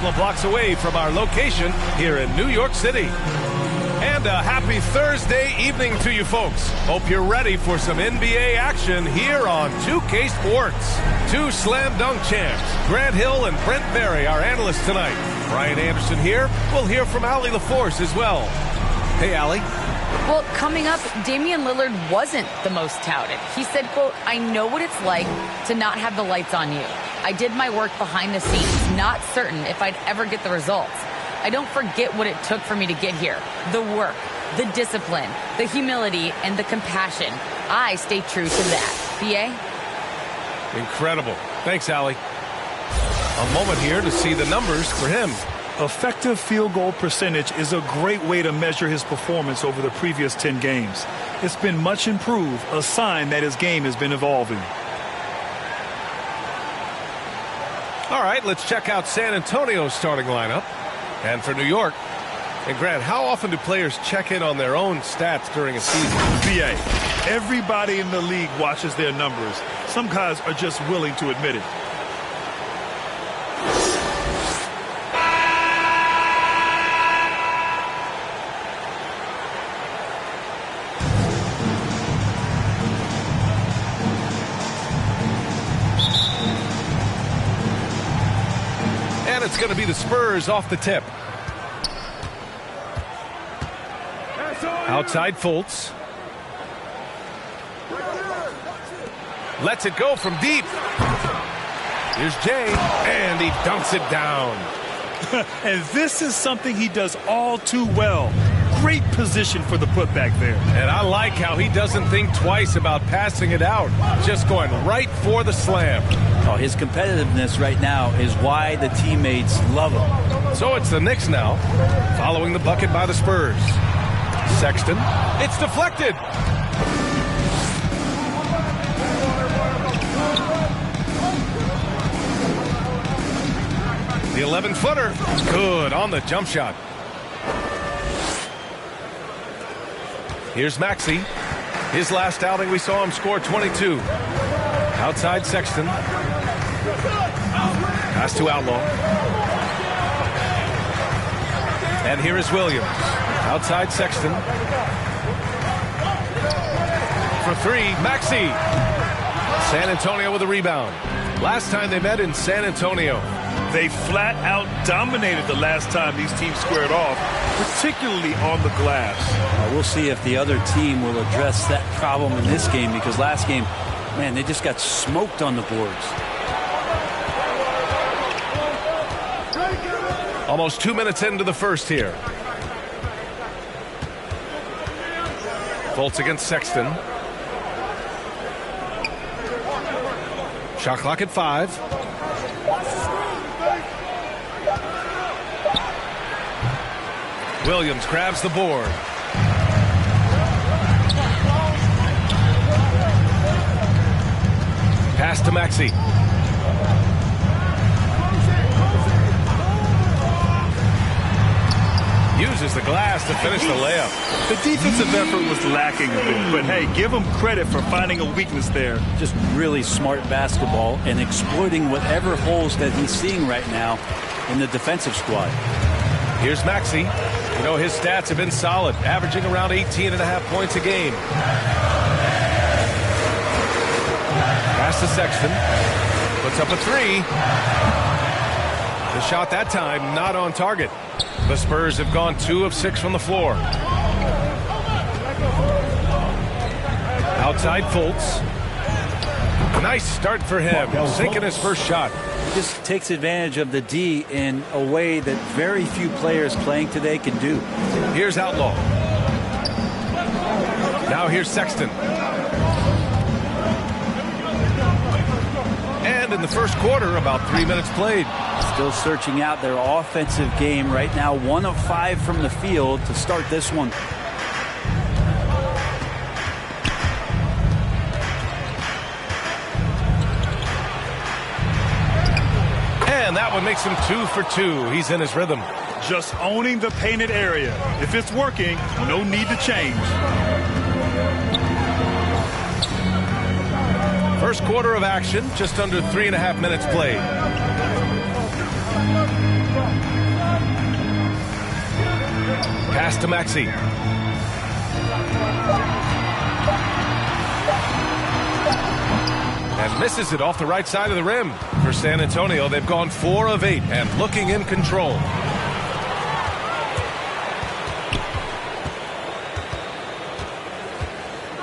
couple of blocks away from our location here in New York City. And a happy Thursday evening to you folks. Hope you're ready for some NBA action here on 2K Sports. Two slam dunk champs, Grant Hill and Brent Berry, our analysts tonight. Brian Anderson here. We'll hear from Allie LaForce as well. Hey, Allie. Well, coming up, Damian Lillard wasn't the most touted. He said, quote, "I know what it's like to not have the lights on you. I did my work behind the scenes, not certain if I'd ever get the results. I don't forget what it took for me to get here. The work, the discipline, the humility, and the compassion. I stay true to that." BA? Incredible. Thanks, Allie. A moment here to see the numbers for him. Effective field goal percentage is a great way to measure his performance over the previous 10 games. It's been much improved, a sign that his game has been evolving. All right, let's check out San Antonio's starting lineup. And for New York, and Grant, how often do players check in on their own stats during a season? BA, everybody in the league watches their numbers. Some guys are just willing to admit it. And it's going to be the Spurs off the tip. Outside Fultz. Lets it go from deep. Here's Jay, and he dunks it down. And this is something he does all too well. Great position for the putback there. And I like how he doesn't think twice about passing it out. Just going right for the slam. Oh, his competitiveness right now is why the teammates love him. So it's the Knicks now, following the bucket by the Spurs. Sexton, it's deflected. The 11-footer, good on the jump shot. Here's Maxey. His last outing, we saw him score 22. Outside Sexton. Pass to Outlaw. And here is Williams. Outside Sexton. For three, Maxey. San Antonio with a rebound. Last time they met in San Antonio. They flat out dominated the last time these teams squared off, particularly on the glass. We'll see if the other team will address that problem in this game, because last game, man, they just got smoked on the boards. Almost 2 minutes into the first here. Fultz against Sexton. Shot clock at 5. Williams grabs the board. Pass to Maxey. Uses the glass to finish the layup. The defensive effort was lacking a bit, but hey, give him credit for finding a weakness there. Just really smart basketball and exploiting whatever holes that he's seeing right now in the defensive squad. Here's Maxey. You know, his stats have been solid, averaging around 18.5 points a game. Pass to Sexton. Puts up a three. The shot that time not on target. The Spurs have gone 2 of 6 from the floor. Outside Fultz. Nice start for him, sinking his first shot. He just takes advantage of the D in a way that very few players playing today can do. Here's Outlaw. Now here's Sexton. And in the first quarter, about 3 minutes played. Still searching out their offensive game right now. 1 of 5 from the field to start this one. And that one makes him 2 for 2. He's in his rhythm. Just owning the painted area. If it's working, no need to change. First quarter of action, just under 3.5 minutes played. Pass to Maxey. And misses it off the right side of the rim. For San Antonio, they've gone 4 of 8 and looking in control.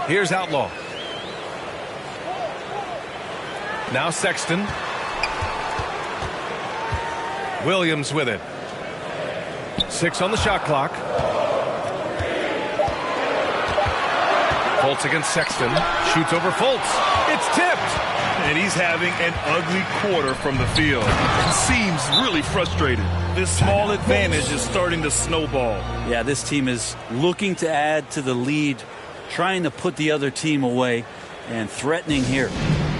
Here's Outlaw. Now Sexton. Williams with it. 6 on the shot clock. Fultz against Sexton. Shoots over Fultz. It's tipped. And he's having an ugly quarter from the field. He seems really frustrated. This small advantage is starting to snowball. Yeah, this team is looking to add to the lead, trying to put the other team away, and threatening here.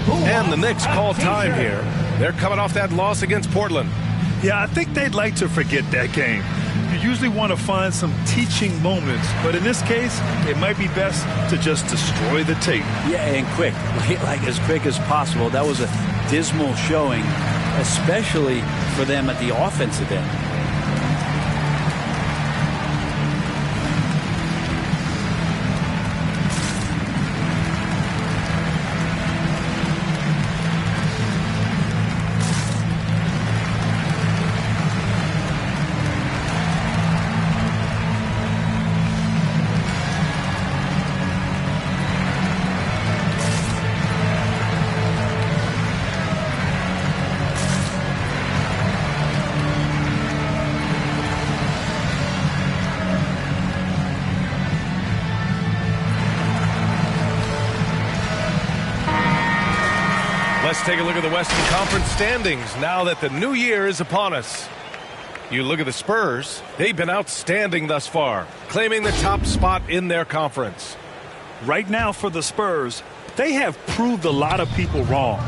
And the Knicks call time here. They're coming off that loss against Portland. Yeah, I think they'd like to forget that game. You usually want to find some teaching moments, but in this case, it might be best to just destroy the tape. Yeah, and quick, like as quick as possible. That was a dismal showing, especially for them at the offensive end. Let's take a look at the Western Conference standings now that the new year is upon us. You look at the Spurs, they've been outstanding thus far, claiming the top spot in their conference. Right now for the Spurs, they have proved a lot of people wrong.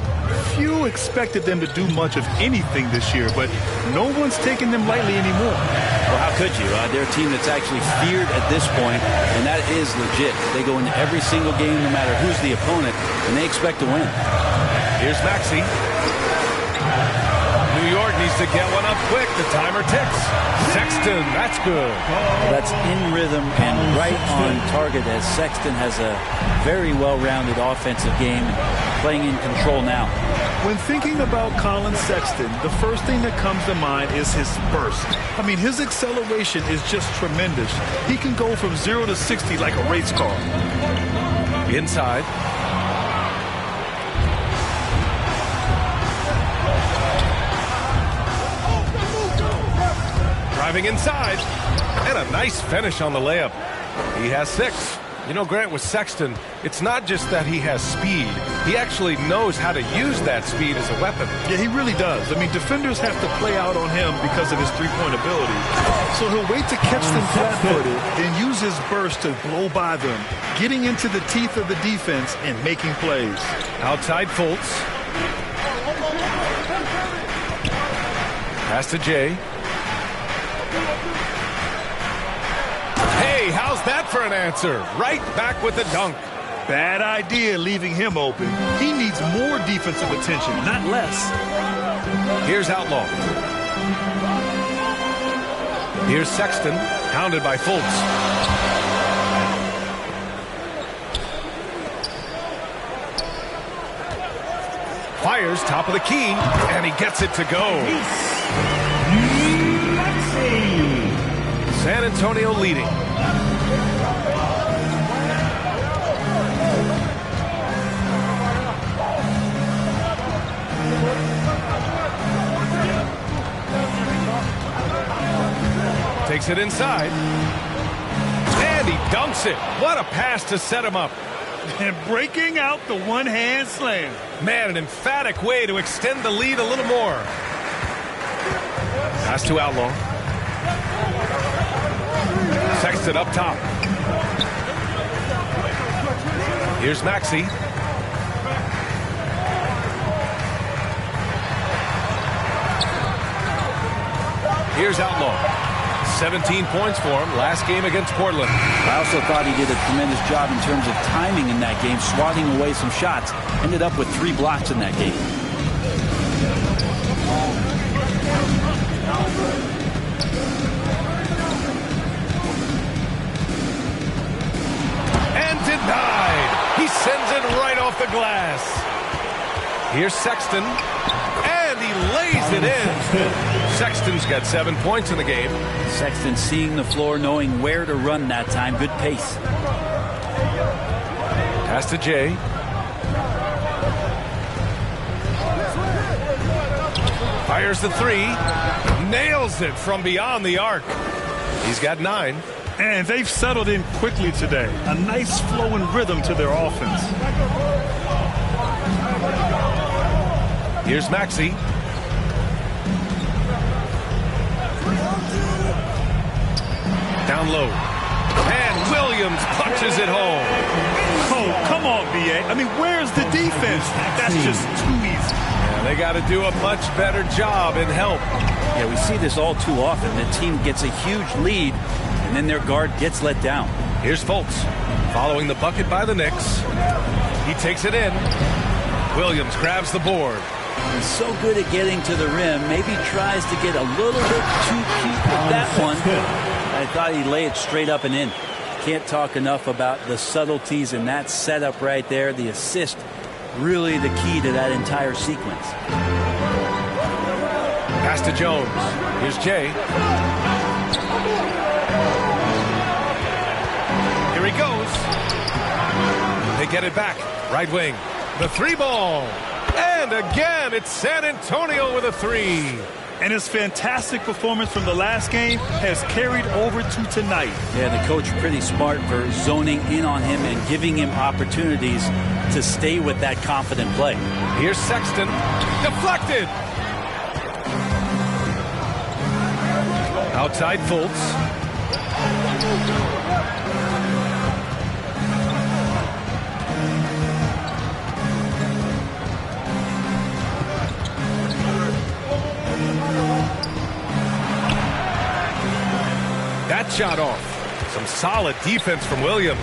Few expected them to do much of anything this year, but no one's taking them lightly anymore. Well, how could you? They're a team that's actually feared at this point, and that is legit. They go into every single game, no matter who's the opponent, and they expect to win. Here's Maxey. New York needs to get one up quick. The timer ticks. Sexton, that's good. That's in rhythm and right on target, as Sexton has a very well-rounded offensive game, playing in control now. When thinking about Colin Sexton, the first thing that comes to mind is his burst. I mean, his acceleration is just tremendous. He can go from 0 to 60 like a race car. Inside. Driving inside, and a nice finish on the layup. He has 6. You know, Grant, with Sexton, it's not just that he has speed. He actually knows how to use that speed as a weapon. Yeah, he really does. I mean, defenders have to play out on him because of his three-point ability. So he'll wait to catch them flat-footed, then use his burst to blow by them, getting into the teeth of the defense and making plays. Outside Fultz. Pass to Jay. Hey, how's that for an answer? Right back with the dunk. Bad idea leaving him open. He needs more defensive attention, not less. Here's Outlaw. Here's Sexton, hounded by Fultz. Fires top of the key, and he gets it to go. San Antonio leading. Takes it inside. And he dunks it. What a pass to set him up. And breaking out the one-hand slam. Man, an emphatic way to extend the lead a little more. Pass to Outlaw. Sexton up top. Here's Maxey. Here's Outlaw. 17 points for him last game against Portland. I also thought he did a tremendous job in terms of timing in that game, swatting away some shots. Ended up with 3 blocks in that game. glass. Here's Sexton, and he lays it in. Sexton's got 7 points in the game. Sexton seeing the floor, knowing where to run that time. Good pace. Pass to Jay. Fires the three. Nails it from beyond the arc. He's got 9. And they've settled in quickly today. A nice flowing rhythm to their offense. Here's Maxey. Down low. And Williams punches it home. Oh, come on, B.A. I mean, where's the defense? That's just too easy. Yeah, they got to do a much better job in help. Yeah, we see this all too often. The team gets a huge lead, and then their guard gets let down. Here's Fultz, following the bucket by the Knicks. He takes it in. Williams grabs the board. He's so good at getting to the rim. Maybe tries to get a little bit too cute with that one. I thought he'd lay it straight up and in. Can't talk enough about the subtleties in that setup right there. The assist, really the key to that entire sequence. Pass to Jones. Here's Jay. Here he goes. They get it back. Right wing. The 3-ball. And again, it's San Antonio with a 3. And his fantastic performance from the last game has carried over to tonight. Yeah, the coach pretty smart for zoning in on him and giving him opportunities to stay with that confident play. Here's Sexton. Deflected. Outside Fultz. That shot off. Some solid defense from Williams.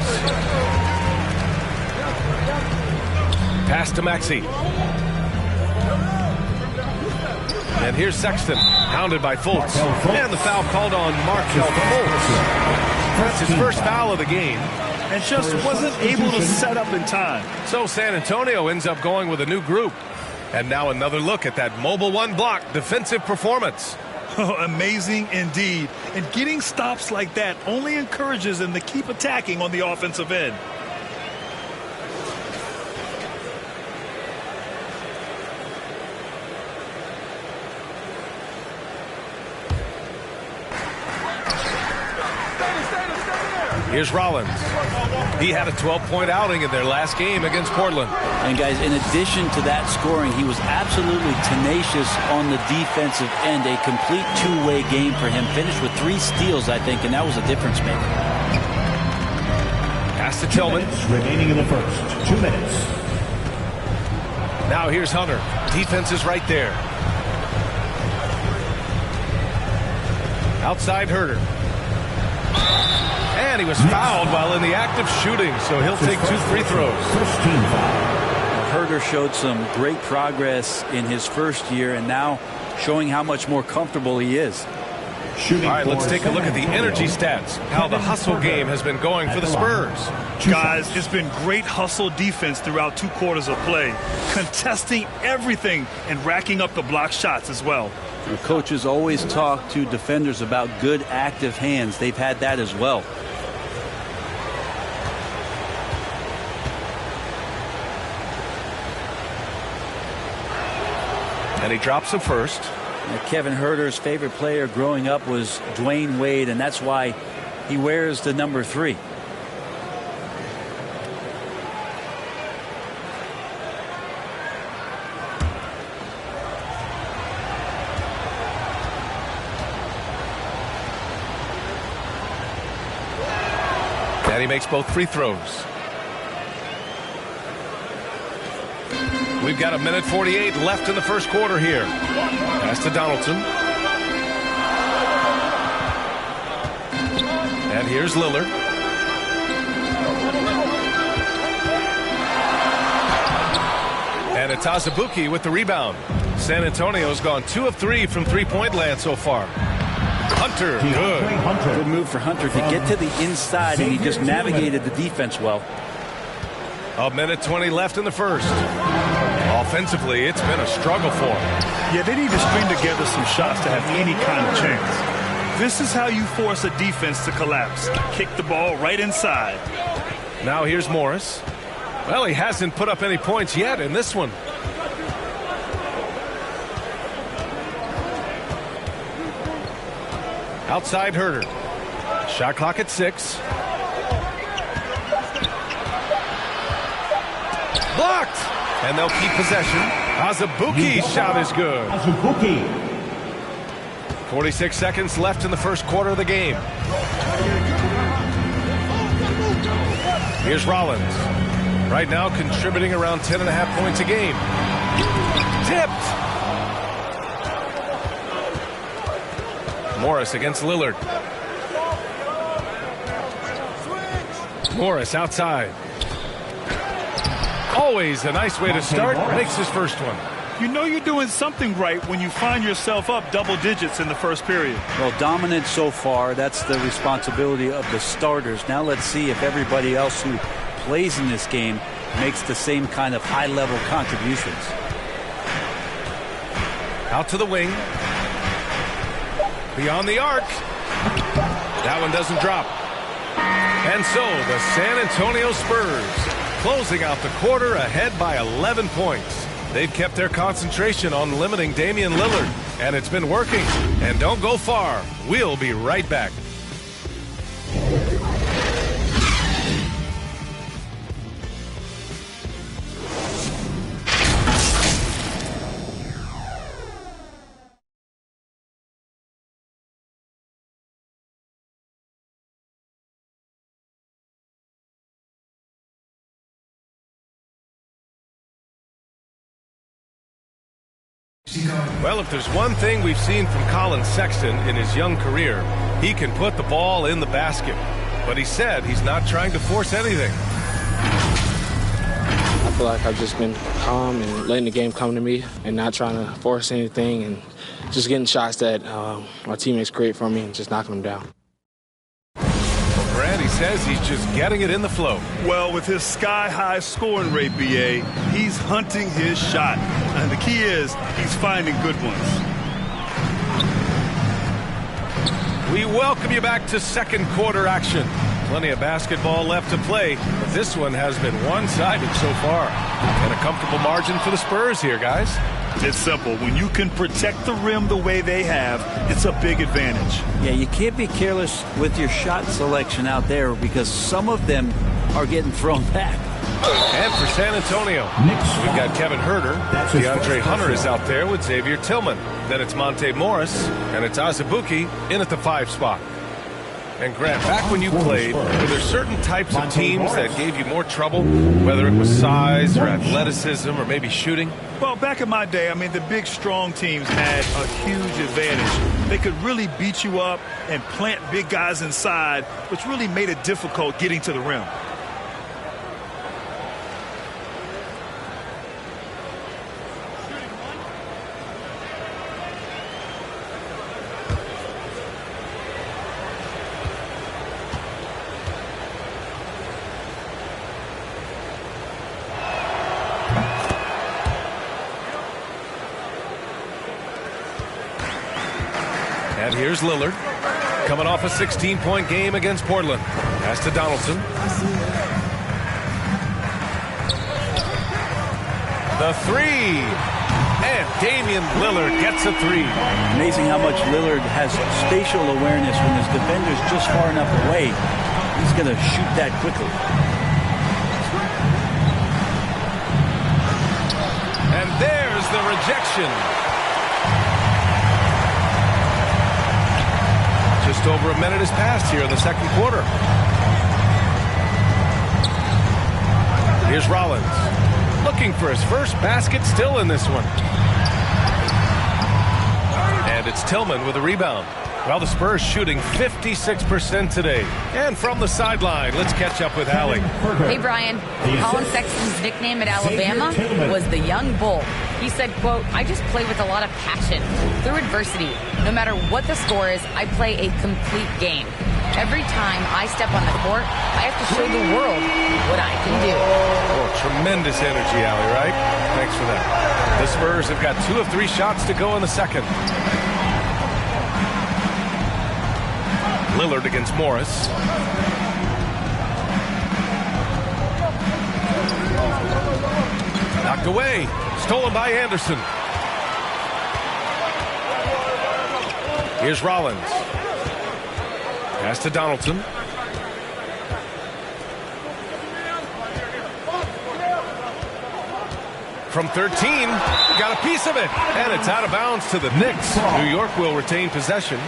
Pass to Maxey. And here's Sexton, hounded by Fultz. And the foul called on Markelle Fultz. That's his first foul of the game. And just wasn't able to set up in time. So San Antonio ends up going with a new group. And now another look at that mobile one block defensive performance. Oh, amazing indeed. And getting stops like that only encourages them to keep attacking on the offensive end. Here's Rollins. He had a 12-point outing in their last game against Portland. And guys, in addition to that scoring, he was absolutely tenacious on the defensive end. A complete two-way game for him. Finished with 3 steals, I think, and that was a difference maker. Pass to Tillman. 2 minutes remaining in the first. 2 minutes. Now here's Hunter. Defense is right there. Outside Herter. And he was fouled while in the act of shooting, so he'll take 2 free throws. Herter showed some great progress in his first year and now showing how much more comfortable he is. All right, let's take a look at the energy stats, how the hustle game has been going for the Spurs. Guys, it's been great hustle defense throughout 2 quarters of play, contesting everything and racking up the block shots as well. The coaches always talk to defenders about good active hands. They've had that as well. And he drops the first. Kevin Herter's favorite player growing up was Dwayne Wade, and that's why he wears the number 3. And he makes both free throws. We've got 1:48 left in the first quarter here. Pass to Donaldson. And here's Lillard. And it's Azubuike with the rebound. San Antonio's gone 2 of 3 from three-point land so far. Hunter, good. Good move for Hunter to get to the inside, and he just navigated the defense well. A minute 20 left in the first. Offensively, it's been a struggle for them. Yeah, they need to string together some shots to have any kind of chance. This is how you force a defense to collapse. Kick the ball right inside. Now here's Morris. Well, he hasn't put up any points yet in this one. Outside Herder. Shot clock at 6. Blocked! And they'll keep possession. Azubuike's shot is good. 46 seconds left in the first quarter of the game. Here's Rollins. Right now contributing around 10.5 points a game. Tipped! Morris against Lillard. Morris outside. Always a nice way to start. Makes his first one. You know you're doing something right when you find yourself up double digits in the first period. Well, dominant so far. That's the responsibility of the starters. Now let's see if everybody else who plays in this game makes the same kind of high-level contributions. Out to the wing. Beyond the arc. That one doesn't drop. And so the San Antonio Spurs closing out the quarter ahead by 11 points. They've kept their concentration on limiting Damian Lillard, and it's been working. And don't go far. We'll be right back. Well, if there's one thing we've seen from Colin Sexton in his young career, he can put the ball in the basket. But he said he's not trying to force anything. I feel like I've just been calm and letting the game come to me and not trying to force anything and just getting shots that my teammates create for me and just knocking them down. Brad, he says he's just getting it in the flow. Well, with his sky-high scoring rate, BA, he's hunting his shot. And the key is he's finding good ones. We welcome you back to second quarter action. Plenty of basketball left to play, but this one has been one-sided so far. And a comfortable margin for the Spurs here, guys. It's simple. When you can protect the rim the way they have, it's a big advantage. Yeah, you can't be careless with your shot selection out there because some of them are getting thrown back. And for San Antonio, we've got Kevin Herder. DeAndre Hunter is out there with Xavier Tillman. Then it's Monte Morris, and it's Azubuike in at the 5 spot. And Grant, back when you played, were there certain types of teams that gave you more trouble, whether it was size or athleticism or maybe shooting? Well, back in my day, I mean, the big, strong teams had a huge advantage. They could really beat you up and plant big guys inside, which really made it difficult getting to the rim. And here's Lillard, coming off a 16-point game against Portland. Pass to Donaldson. The 3. And Damian Lillard gets a 3. Amazing how much Lillard has spatial awareness when his defender's just far enough away. He's going to shoot that quickly. And there's the rejection. Just over a minute has passed here in the second quarter. Here's Rollins, looking for his first basket, still in this one. And it's Tillman with a rebound. Well, the Spurs shooting 56% today. And from the sideline, let's catch up with Allie. Hey, Brian. Colin Sexton's nickname at Alabama was the Young Bull. He said, quote, "I just play with a lot of passion through adversity. No matter what the score is, I play a complete game." Every time I step on the court, I have to show the world what I can do. Oh, tremendous energy, Allie, right? Thanks for that. The Spurs have got 2 of 3 shots to go in the second. Lillard against Morris. Knocked away. Stolen by Anderson. Here's Rollins. Pass to Donaldson. From 13, got a piece of it, and it's out of bounds to the Knicks. New York will retain possession.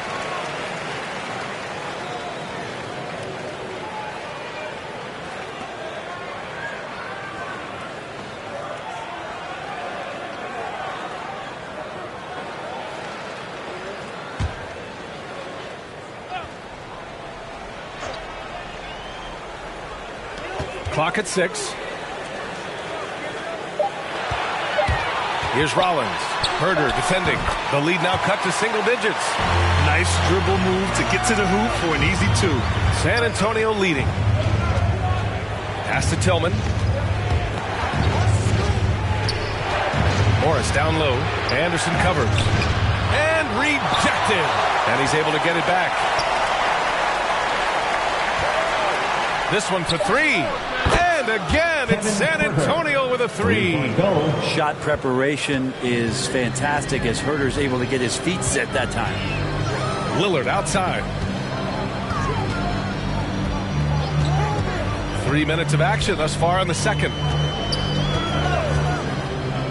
Clock at 6. Here's Rollins. Herder defending. The lead now cut to single digits. Nice dribble move to get to the hoop for an easy 2. San Antonio leading. Pass to Tillman. Morris down low. Anderson covers. And rejected. And he's able to get it back. This one for 3. And again, it's San Antonio with a 3. Shot preparation is fantastic as Herder's able to get his feet set that time. Lillard outside. 3 minutes of action thus far in the second.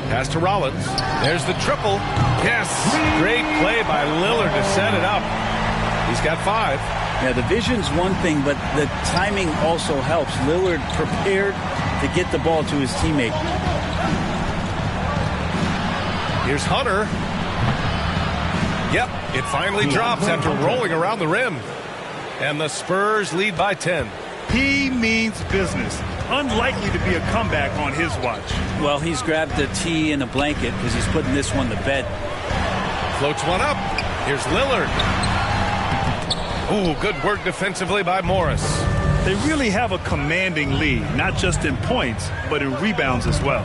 Pass to Rollins. There's the triple. Yes, great play by Lillard to set it up. He's got 5. Yeah, the vision's one thing, but the timing also helps. Lillard prepared to get the ball to his teammate. Here's Hunter. Yep, it finally drops after rolling around the rim. And the Spurs lead by 10. He means business. Unlikely to be a comeback on his watch. Well, he's grabbed a tee and a blanket because he's putting this one to bed. Floats one up. Here's Lillard. Ooh, good work defensively by Morris. They really have a commanding lead, not just in points, but in rebounds as well.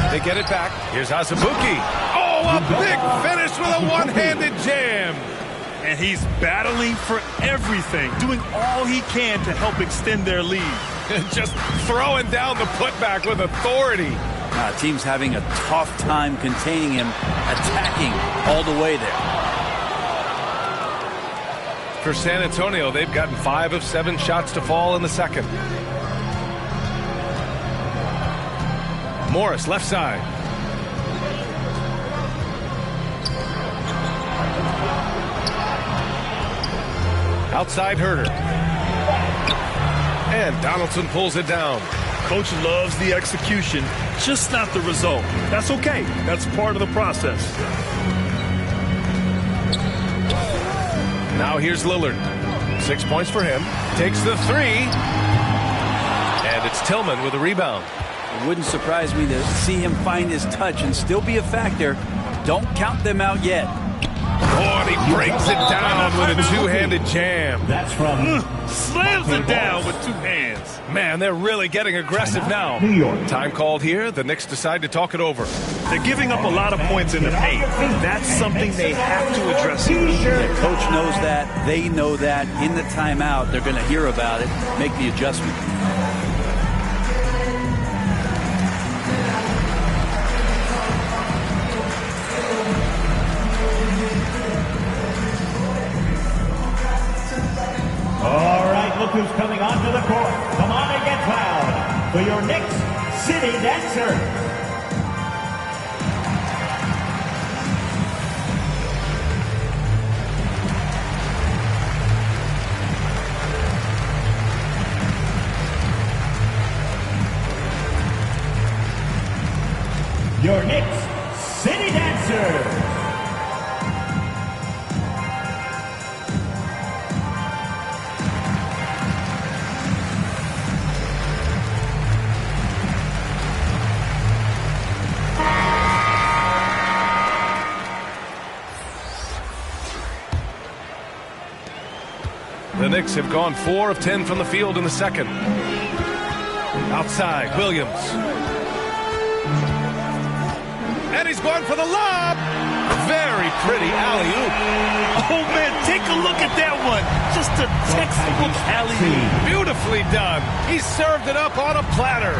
They get it back. Here's Azubuike. Oh, a big finish with a one-handed jam. And he's battling for everything, doing all he can to help extend their lead. Just throwing down the putback with authority. Team's having a tough time containing him, attacking all the way there. For San Antonio, they've gotten 5 of 7 shots to fall in the second. Morris, left side. Outside Herder. And Donaldson pulls it down. Coach loves the execution, just not the result. That's okay. That's part of the process. Now here's Lillard. 6 points for him. Takes the 3. And it's Tillman with a rebound. It wouldn't surprise me to see him find his touch and still be a factor. Don't count them out yet. Oh, and he brings it down with a two-handed jam. That's from slams it down with 2 hands. Man, they're really getting aggressive now. New York. Time called here. The Knicks decide to talk it over. They're giving up a lot of points in the paint. That's something they have to address. The coach knows that. They know that. In the timeout, they're going to hear about it, make the adjustment. All right, look who's coming onto the court. Come on and get loud for your Knicks City Dancer. Your Knicks City Dancer. Knicks have gone 4 of 10 from the field in the second. Outside, Williams. And he's going for the lob. Very pretty alley-oop. Oh, man, take a look at that one. Just a textbook alley-oop. Beautifully done. He served it up on a platter.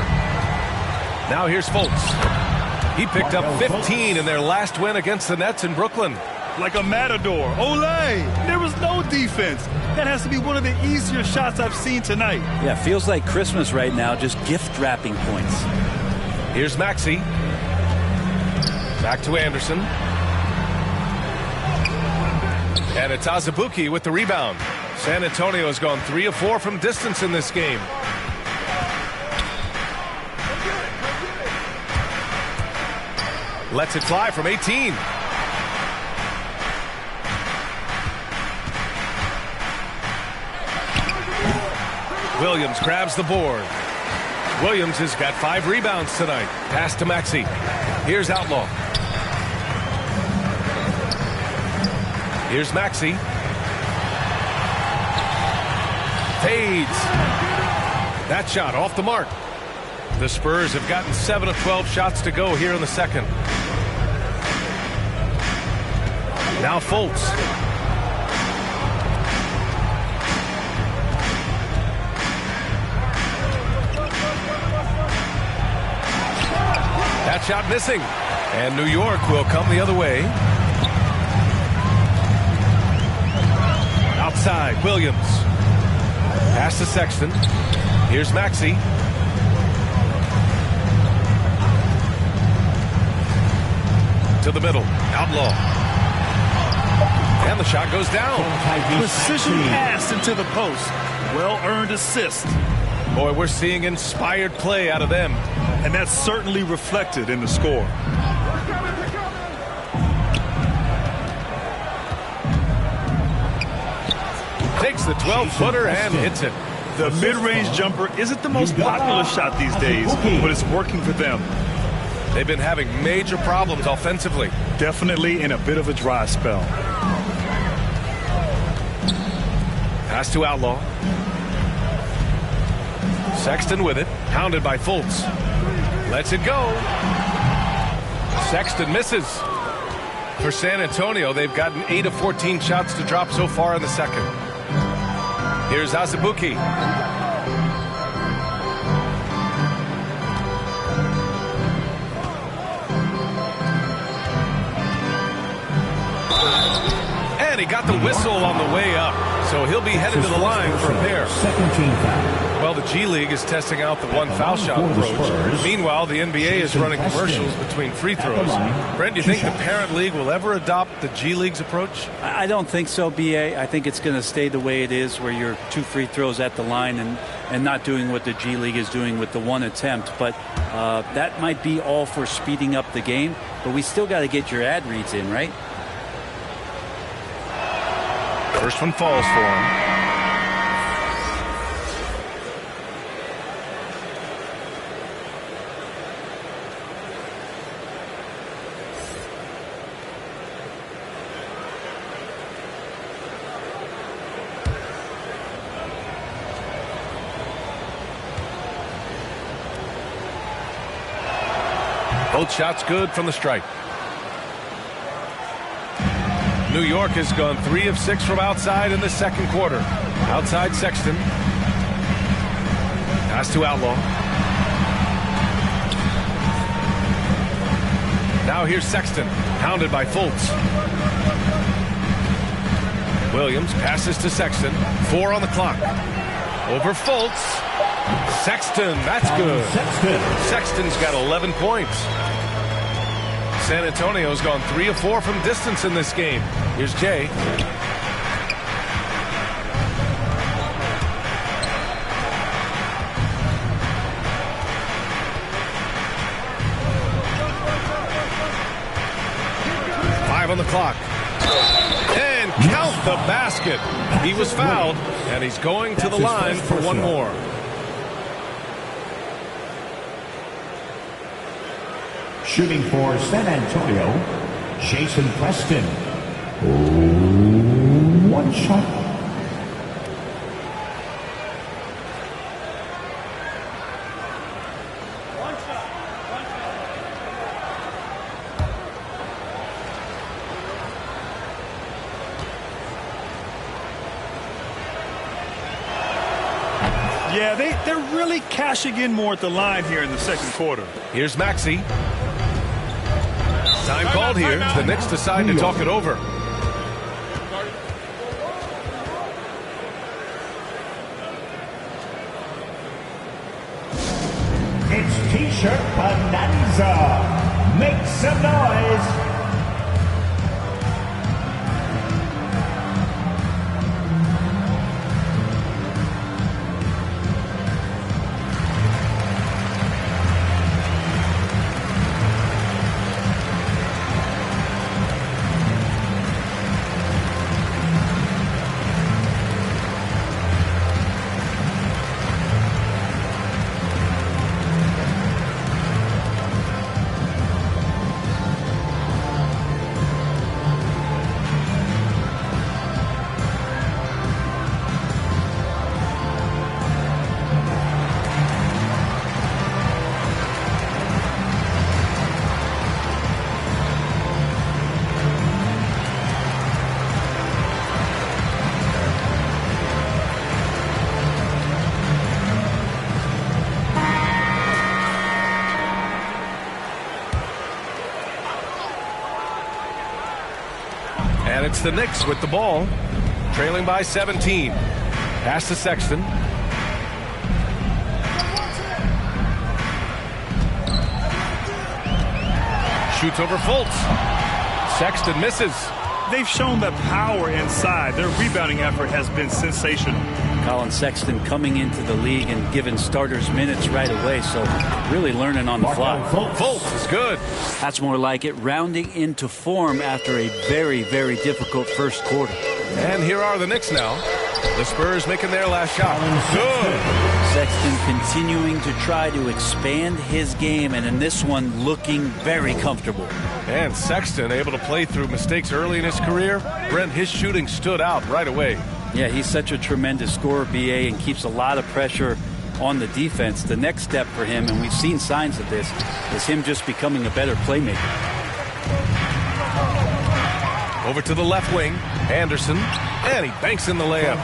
Now here's Fultz. He picked up 15 in their last win against the Nets in Brooklyn. Like a matador. Olé! There was no defense. That has to be one of the easier shots I've seen tonight. Yeah, feels like Christmas right now, just gift wrapping points. Here's Maxey. Back to Anderson. And it's Azubuike with the rebound. San Antonio has gone 3 of 4 from distance in this game. Lets it fly from 18. Williams grabs the board. Williams has got 5 rebounds tonight. Pass to Maxey. Here's Outlaw. Here's Maxey. Fades. That shot off the mark. The Spurs have gotten 7 of 12 shots to go here in the second. Now Fultz. That shot missing. And New York will come the other way. Outside, Williams. Pass to Sexton. Here's Maxey. To the middle. Outlaw. And the shot goes down. Precision pass into the post. Well-earned assist. Boy, we're seeing inspired play out of them. And that's certainly reflected in the score. Takes the 12-footer and hits it. The mid-range jumper isn't the most popular shot these days, but it's working for them. They've been having major problems offensively. Definitely in a bit of a dry spell. Pass to Outlaw. Sexton with it. Pounded by Fultz. Lets it go. Sexton misses. For San Antonio, they've gotten 8 of 14 shots to drop so far in the second. Here's Azubuike. And he got the whistle on the way up. So he'll be headed to the line for a pair. Well, the G League is testing out the 1 foul shot approach. Meanwhile, the NBA is running commercials between free throws. Brent, do you think the parent league will ever adopt the G League's approach? I don't think so, BA. I think it's going to stay the way it is, where you're 2 free throws at the line and not doing what the G League is doing with the 1 attempt. But that might be all for speeding up the game. But we still got to get your ad reads in, right? First one falls for him. Both shots good from the stripe. New York has gone 3 of 6 from outside in the second quarter. Outside Sexton. Pass to Outlaw. Now here's Sexton. Pounded by Fultz. Williams passes to Sexton. 4 on the clock. Over Fultz. Sexton, that's good. Sexton's got 11 points. San Antonio's gone 3 of 4 from distance in this game. Here's Jay. Five on the clock. And count the basket. He was fouled, and he's going to the line for one more. Shooting for San Antonio, Jason Preston. 1 shot. Yeah, they're really cashing in more at the line here in the second quarter. Here's Maxey. Time called here. The Knicks decide to talk it over. It's T-shirt bonanza. Make some noise. And it's the Knicks with the ball, trailing by 17. Pass to Sexton. Shoots over Fultz. Sexton misses. They've shown the power inside. Their rebounding effort has been sensational. Colin Sexton coming into the league and giving starters minutes right away, so really learning on the fly. Fultz is good. That's more like it, rounding into form after a very, very difficult first quarter. And here are the Knicks now. The Spurs making their last shot. Good. Sexton continuing to try to expand his game, and in this one looking very comfortable. And Sexton able to play through mistakes early in his career. Brent, his shooting stood out right away. Yeah, he's such a tremendous scorer, BA, and keeps a lot of pressure on the defense. The next step for him, and we've seen signs of this, is him just becoming a better playmaker. Over to the left wing, Anderson, and he banks in the layup.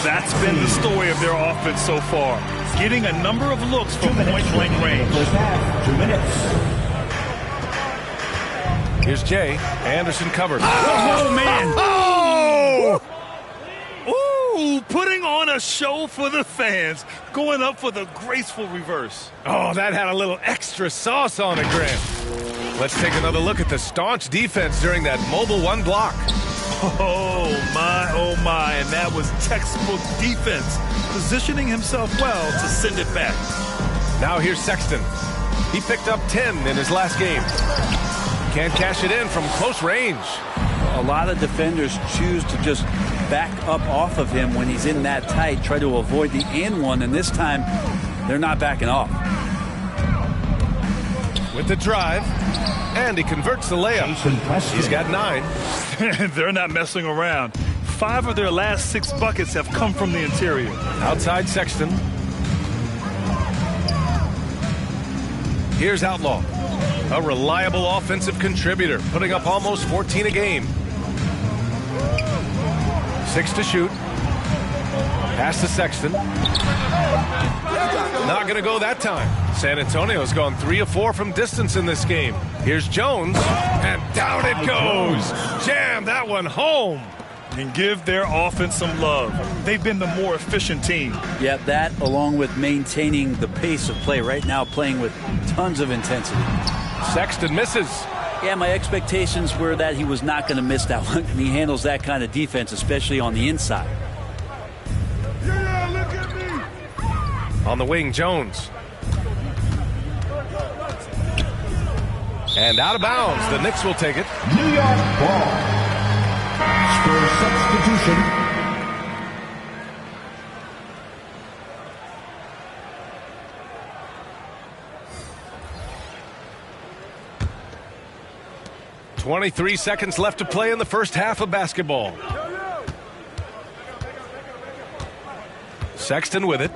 That's been the story of their offense so far, getting a number of looks from point-blank range. First half, 2 minutes. Here's Jay. Anderson covers. Oh, man. Oh! Ooh, putting on a show for the fans, going up for the graceful reverse. Oh, that had a little extra sauce on it, Grant. Let's take another look at the staunch defense during that mobile one block. Oh my, and that was textbook defense, positioning himself well to send it back. Now here's Sexton. He picked up 10 in his last game. Can't cash it in from close range. A lot of defenders choose to just back up off of him when he's in that tight, try to avoid the and one, and this time they're not backing off. With the drive, and he converts the layup. He's got 9. They're not messing around. 5 of their last 6 buckets have come from the interior. Outside Sexton. Here's Outlaw, a reliable offensive contributor, putting up almost 14 a game. 6 to shoot. Pass to Sexton. Not going to go that time. San Antonio's gone 3 of 4 from distance in this game. Here's Jones, and down it goes. Jam that one home. And give their offense some love. They've been the more efficient team. Yeah, that along with maintaining the pace of play right now, playing with tons of intensity. Sexton misses. Yeah, my expectations were that he was not going to miss that one. And he handles that kind of defense, especially on the inside. Yeah, look at me. On the wing, Jones. And out of bounds. The Knicks will take it. New York ball. Spurs substitution. .23 seconds left to play in the first half of basketball. Sexton with it.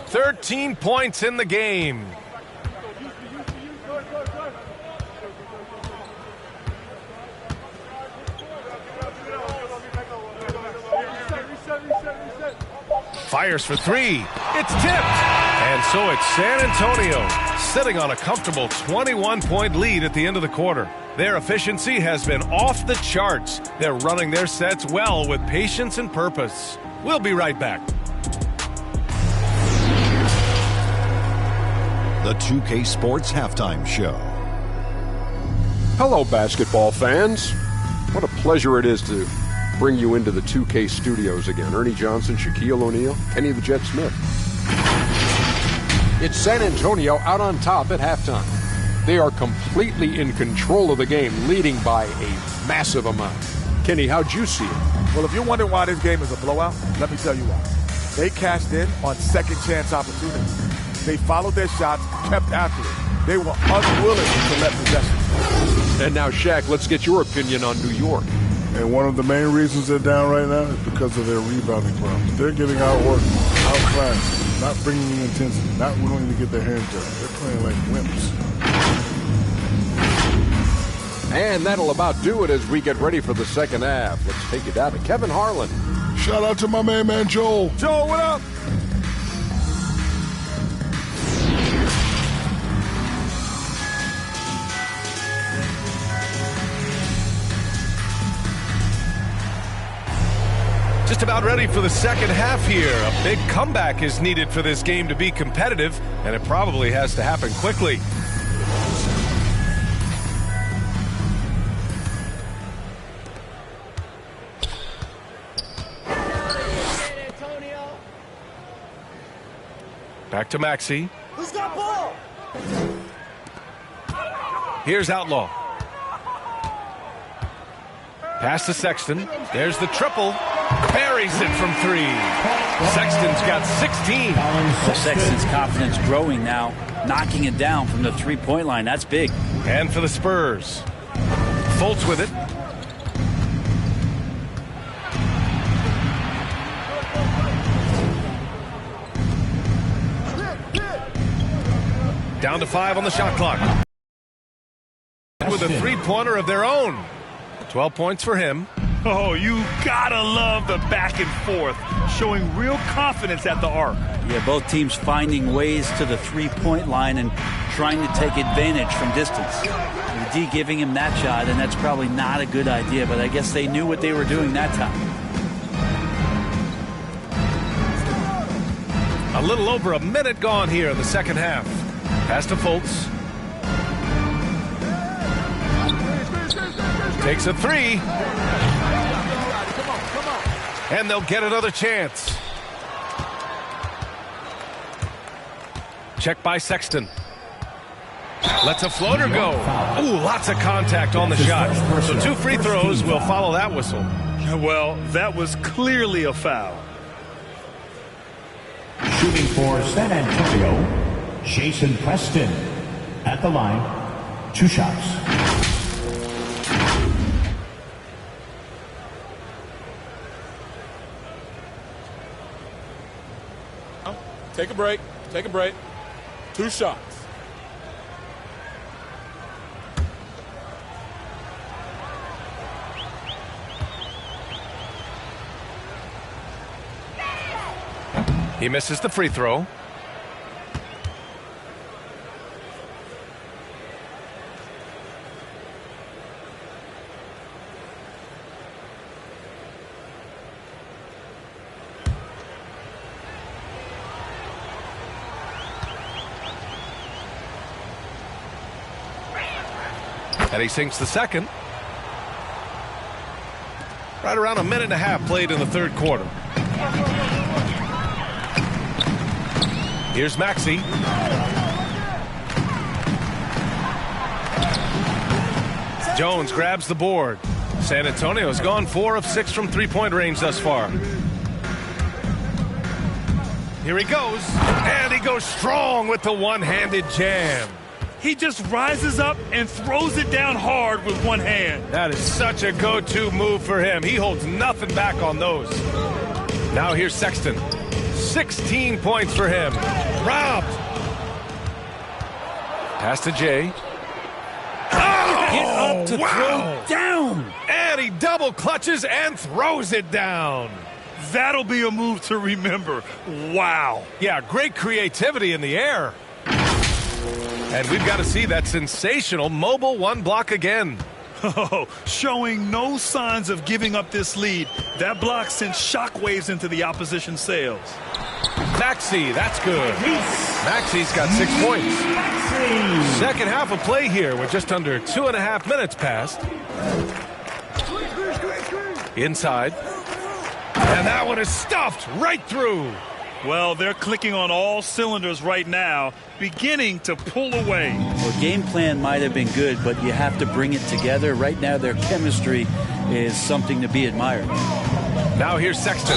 13 points in the game. Fires for three. It's tipped. And so it's San Antonio sitting on a comfortable 21-point lead at the end of the quarter. Their efficiency has been off the charts. They're running their sets well with patience and purpose. We'll be right back. The 2K Sports Halftime Show. Hello, basketball fans. What a pleasure it is to bring you into the 2K studios again. Ernie Johnson, Shaquille O'Neal, Kenny the Jet Smith. It's San Antonio out on top at halftime. They are completely in control of the game, leading by a massive amount. Kenny, how'd you see it? Well, if you're wondering why this game is a blowout, let me tell you why. They cashed in on second chance opportunities. They followed their shots, kept after it. They were unwilling to let possession. And now, Shaq, let's get your opinion on New York. And one of the main reasons they're down right now is because of their rebounding problems. They're getting outworked, outclassed, not bringing the intensity, not willing to get their hands dirty. They're playing like wimps. And that'll about do it as we get ready for the second half. Let's take it down to Kevin Harlan. Shout out to my main man, Joel. Joel, what up? Just about ready for the second half here. A big comeback is needed for this game to be competitive, and it probably has to happen quickly. Back to Maxey. Who's got ball? Here's Outlaw. Pass to Sexton. There's the triple. Buries it from three. Sexton's got 16. Well, Sexton's confidence growing now, knocking it down from the three-point line. That's big. And for the Spurs. Fultz with it. Down to 5 on the shot clock. With a three-pointer of their own. 12 points for him. Oh, you gotta love the back and forth, showing real confidence at the arc. Yeah, both teams finding ways to the three-point line and trying to take advantage from distance. The D giving him that shot, and that's probably not a good idea, but I guess they knew what they were doing that time. A little over a minute gone here in the second half. Pass to Fultz. Takes a three. And they'll get another chance. Check by Sexton. Lets a floater go. Ooh, lots of contact on the shot. So 2 free throws will follow that whistle. Well, that was clearly a foul. Shooting for San Antonio, Jason Preston. At the line, 2 shots. Take a break. Take a break. 2 shots. He misses the free throw. And he sinks the second. Right around a minute and a half played in the third quarter. Here's Maxey. Jones grabs the board. San Antonio's gone 4 of 6 from three-point range thus far. Here he goes. And he goes strong with the one-handed jam. He just rises up and throws it down hard with one hand. That is such a go-to move for him. He holds nothing back on those. Now here's Sexton. 16 points for him. Robbed. Pass to Jay. Get up to throw down. And he double clutches and throws it down. That'll be a move to remember. Wow. Yeah, great creativity in the air. And we've got to see that sensational mobile one block again. Oh, showing no signs of giving up this lead. That block sent shockwaves into the opposition sails. Maxey, that's good. Maxey's got 6 points. Second half of play here with just under 2.5 minutes passed. Inside. And that one is stuffed right through. Well, they're clicking on all cylinders right now, beginning to pull away. Well, game plan might have been good, but you have to bring it together. Right now, their chemistry is something to be admired. Now here's Sexton.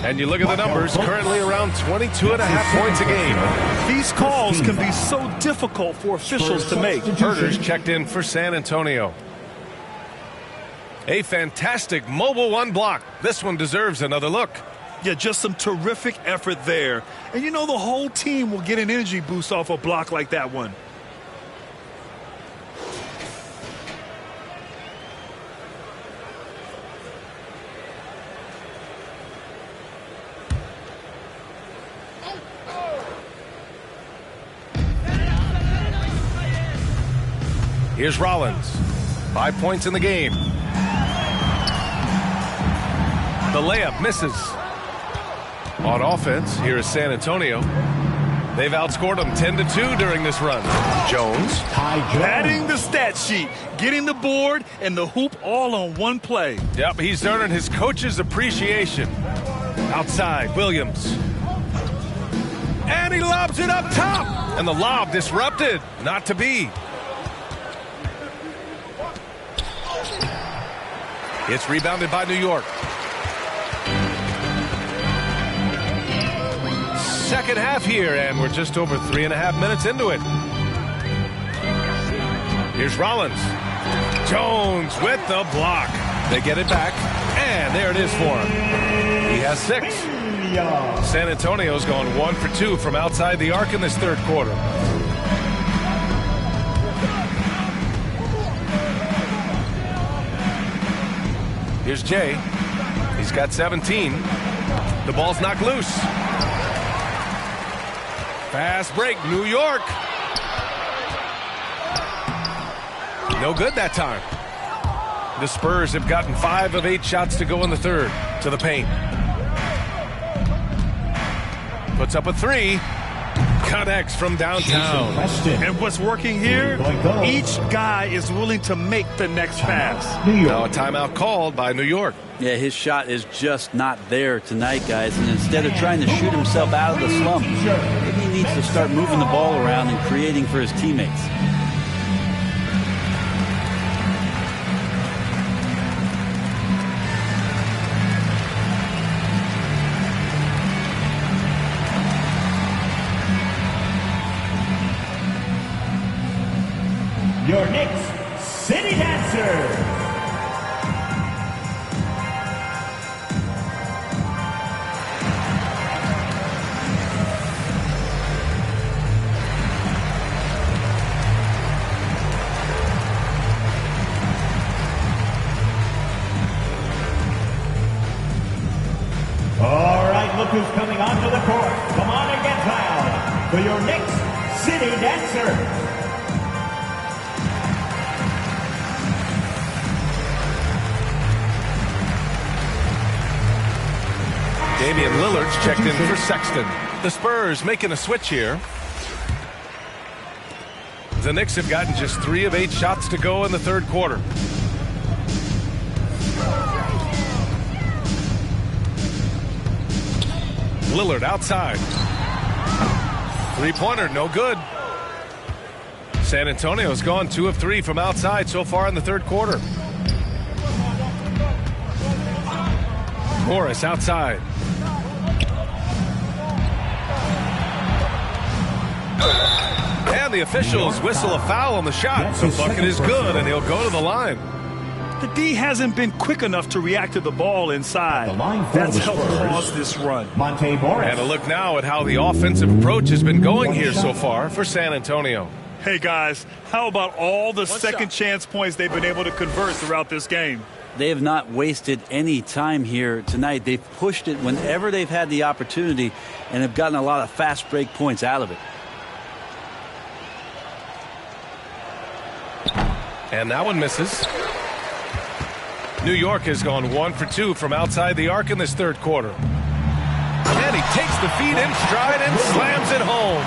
And you look at the numbers, currently around 22.5 points a game. These calls can be so difficult for officials to make. Herder's checked in for San Antonio. A fantastic mobile one block. This one deserves another look. Yeah, just some terrific effort there. And you know the whole team will get an energy boost off a block like that one. Here's Rollins. 5 points in the game. The layup misses. On offense, here is San Antonio. They've outscored them 10-2 during this run. Jones. Adding the stat sheet, getting the board and the hoop all on one play. Yep, he's earning his coach's appreciation. Outside, Williams. And he lobs it up top. And the lob disrupted. Not to be. It's rebounded by New York. Second half here, and we're just over 3.5 minutes into it. Here's Rollins. Jones with the block. They get it back, and there it is for him. He has 6. San Antonio's gone 1 for 2 from outside the arc in this third quarter. Here's Jay. He's got 17. The ball's knocked loose. Fast break, New York. No good that time. The Spurs have gotten 5 of 8 shots to go in the third. To the paint. Puts up a 3. Connects from downtown. And what's working here? Each guy is willing to make the next pass. Now a timeout called by New York. Yeah, his shot is just not there tonight, guys. And instead of trying to shoot himself out of the slump, maybe he needs to start moving the ball around and creating for his teammates. Your Knicks City Dancer. All right, look who's coming onto the court. Come on and get loud for your Knicks City Dancer. Damian Lillard's checked in for Sexton. The Spurs making a switch here. The Knicks have gotten just 3 of 8 shots to go in the third quarter. Lillard outside. 3-pointer, no good. San Antonio's gone 2 of 3 from outside so far in the third quarter. Morris outside. And the officials whistle a foul on the shot. The bucket is good, and he'll go to the line. The D hasn't been quick enough to react to the ball inside. That's helped cause this run. And a look now at how the offensive approach has been going here so far for San Antonio. Hey, guys, how about all the second chance points they've been able to convert throughout this game? they have not wasted any time here tonight. They've pushed it whenever they've had the opportunity and have gotten a lot of fast break points out of it. And that one misses. New York has gone 1 for 2 from outside the arc in this third quarter. And he takes the feed in stride and slams it home.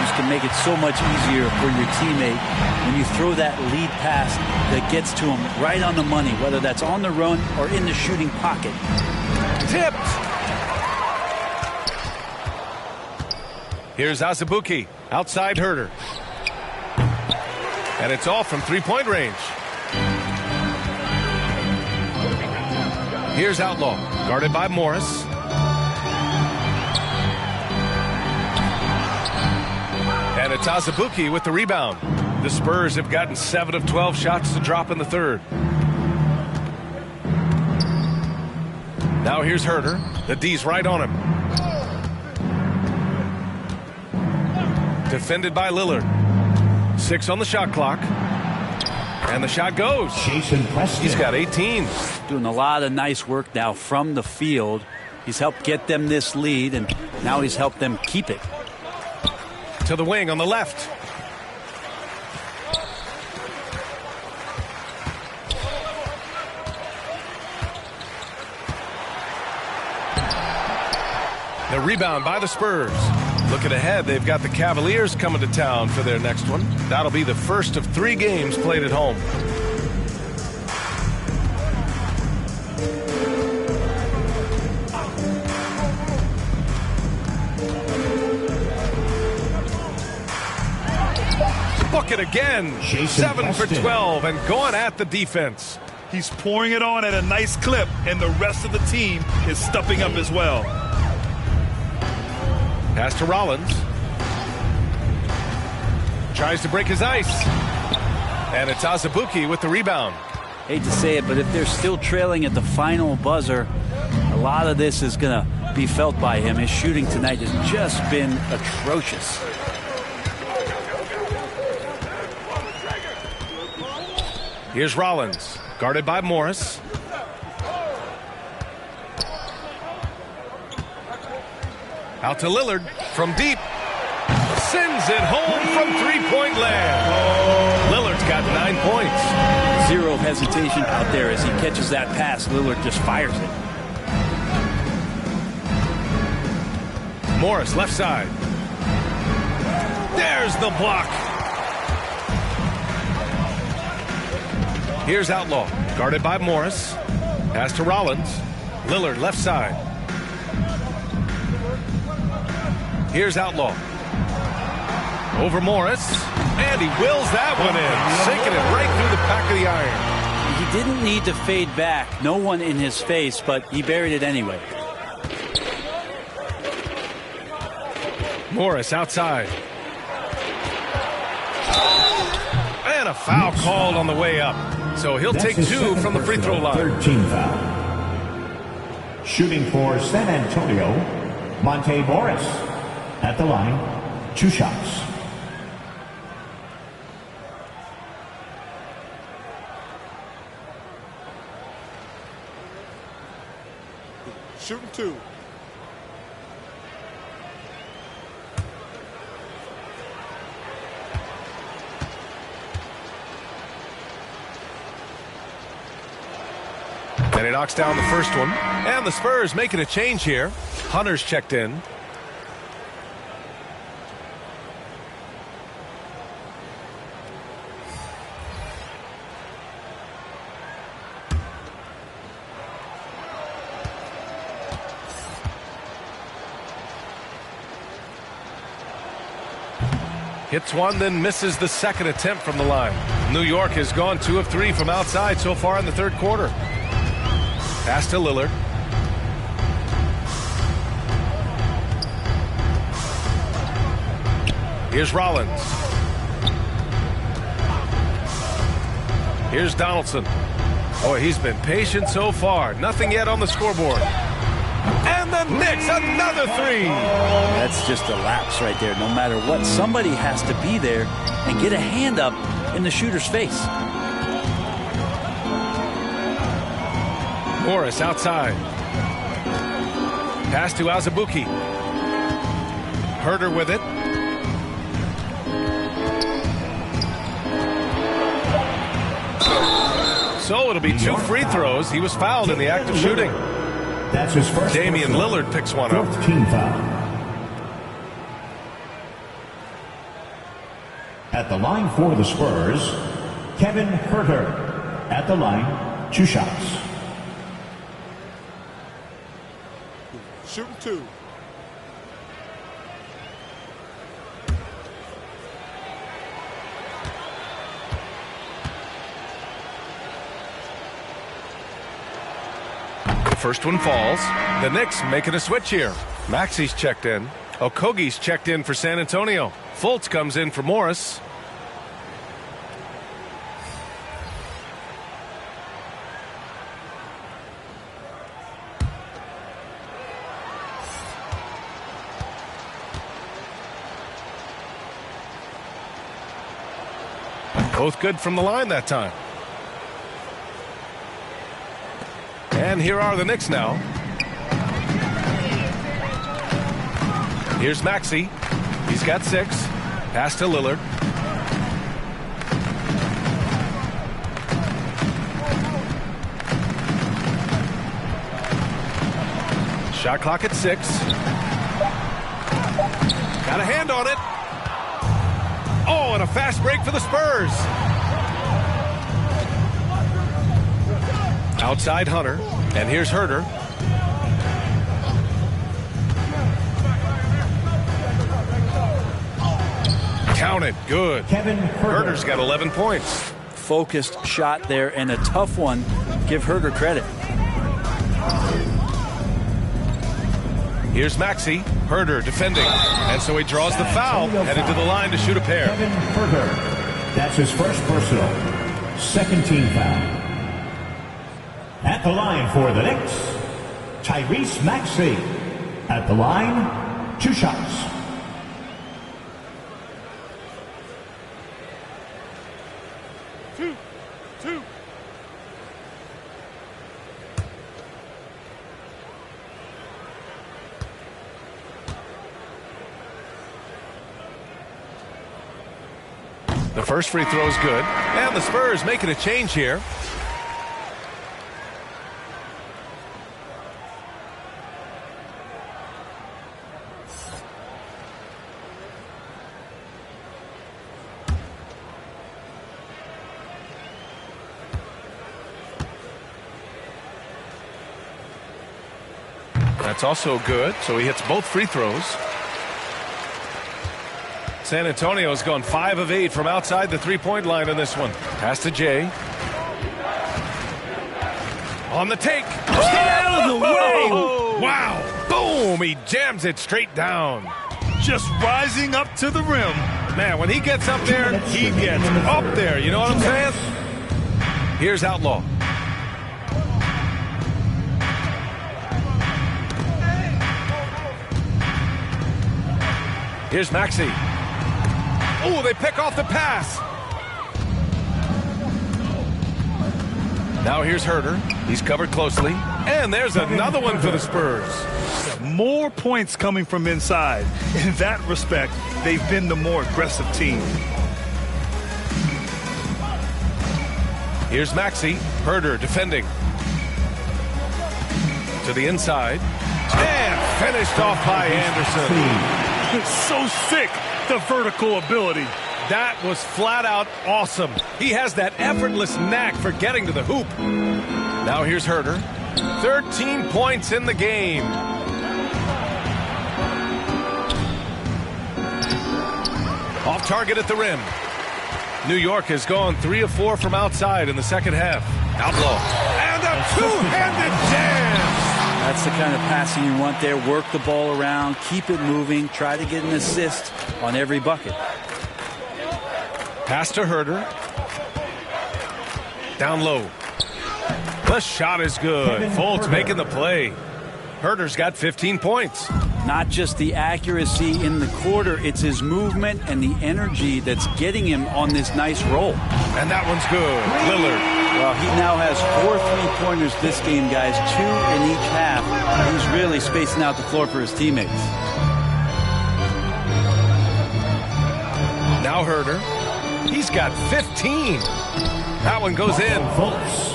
Just to make it so much easier for your teammate when you throw that lead pass that gets to him right on the money, whether that's on the run or in the shooting pocket. Tipped. Here's Azubuike, outside Herter. And it's all from three-point range. Here's Outlaw, guarded by Morris. And it's Azubuike with the rebound. The Spurs have gotten 7 of 12 shots to drop in the third. Now here's Herter. The D's right on him. Defended by Lillard. 6 on the shot clock. And the shot goes. He's got 18. Doing a lot of nice work now from the field. He's helped get them this lead, and now he's helped them keep it. To the wing on the left. The rebound by the Spurs. Looking ahead, they've got the Cavaliers coming to town for their next one. That'll be the first of 3 games played at home. Bucket again. 7 for 12 and going at the defense. He's pouring it on at a nice clip, and the rest of the team is stepping up as well. Pass to Rollins. Tries to break his ice. And it's Azubuike with the rebound. Hate to say it, but if they're still trailing at the final buzzer, a lot of this is going to be felt by him. His shooting tonight has just been atrocious. Here's Rollins, guarded by Morris. Out to Lillard from deep. Sends it home from three-point land. Lillard's got 9 points. Zero hesitation out there as he catches that pass. Lillard just fires it. Morris, left side. There's the block. Here's Outlaw, guarded by Morris. Pass to Rollins. Lillard, left side. Here's Outlaw. Over Morris. And he wills that one in. Sinking it right through the back of the iron. He didn't need to fade back. No one in his face, but he buried it anyway. Morris outside. And a foul called on the way up. So he'll take 2 from the free throw line. 13 foul. Shooting for San Antonio, Monte Morris. At the line, 2 shots. Shooting 2. And he knocks down the first one. And the Spurs making a change here. Hunter's checked in. Hits one, then misses the second attempt from the line. New York has gone 2 of 3 from outside so far in the third quarter. Pass to Lillard. Here's Rollins. Here's Donaldson. Oh, he's been patient so far. Nothing yet on the scoreboard. And the Knicks, another 3. That's just a lapse right there. No matter what, somebody has to be there and get a hand up in the shooter's face. Morris outside. Pass to Azubuike. Herder with it. So it'll be 2 free throws. He was fouled in the act of shooting. That's his first. Damian Lillard picks one up. Team foul. At the line for the Spurs, Kevin Herter. At the line, 2 shots. Shooting 2. First one falls. The Knicks making a switch here. Maxi's checked in. Okogie's checked in for San Antonio. Fultz comes in for Morris. Both good from the line that time. And here are the Knicks now. Here's Maxey. He's got 6. Pass to Lillard. Shot clock at 6. Got a hand on it. Oh, and a fast break for the Spurs. Outside Hunter. And here's Herder. Counted. Good. Kevin Herder's got 11 points. Focused shot there and a tough one. Give Herder credit. Here's Maxey. Herder defending. And so he draws the foul. Headed to the line to shoot a pair. Kevin Herder. That's his first personal. Second team foul. At the line for the Knicks, Tyrese Maxey. At the line, 2 shots. Two. The first free throw is good. And the Spurs making a change here. That's also good, so he hits both free throws. San Antonio's gone 5 of 8 from outside the three-point line in this one. Pass to Jay. On the take. Stay out of the way. Wow. Boom. He jams it straight down. Just rising up to the rim. Man, when he gets up there, he gets up there. You know what I'm saying? Here's Outlaw. Here's Maxey. Oh, they pick off the pass. Now here's Herder. He's covered closely. And there's another one for the Spurs. More points coming from inside. In that respect, they've been the more aggressive team. Here's Maxey. Herder defending. To the inside. And finished off by Anderson. It's so sick, the vertical ability. That was flat out awesome. He has that effortless knack for getting to the hoop. Now here's Herder. 13 points in the game. Off target at the rim. New York has gone 3 of 4 from outside in the second half. Outlaw. And a two-handed jam. That's the kind of passing you want there. Work the ball around, keep it moving, try to get an assist on every bucket. Pass to Herder. Down low. The shot is good. Fultz making the play. Herder's got 15 points. Not just the accuracy in the quarter, it's his movement and the energy that's getting him on this nice roll. And that one's good. Lillard. Well, he now has 4 3-pointers this game, guys, 2 in each half. He's really spacing out the floor for his teammates. Now Herder. He's got 15. That one goes in.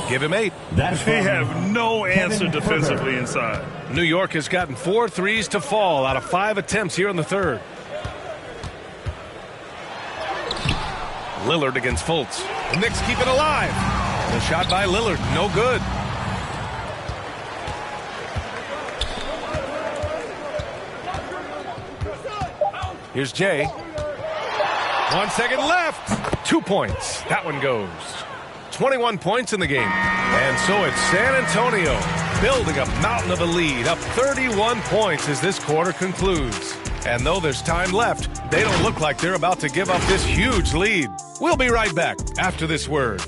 Give him 8. They have no answer defensively inside. New York has gotten 4 threes to fall out of 5 attempts here in the third. Lillard against Fultz. The Knicks keep it alive. The shot by Lillard, no good. Here's Jay. 1 second left. 2 points. That one goes. 21 points in the game. And so it's San Antonio building a mountain of a lead, up 31 points as this quarter concludes. And though there's time left, they don't look like they're about to give up this huge lead. We'll be right back after this word.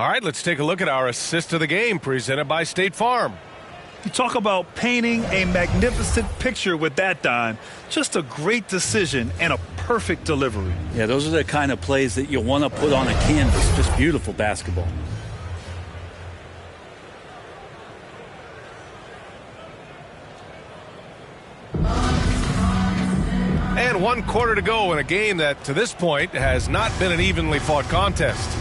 All right, let's take a look at our assist of the game presented by State Farm. You talk about painting a magnificent picture with that, Don. Just a great decision and a perfect delivery. Yeah, those are the kind of plays that you want to put on a canvas. Just beautiful basketball. And 1 quarter to go in a game that, to this point, has not been an evenly fought contest.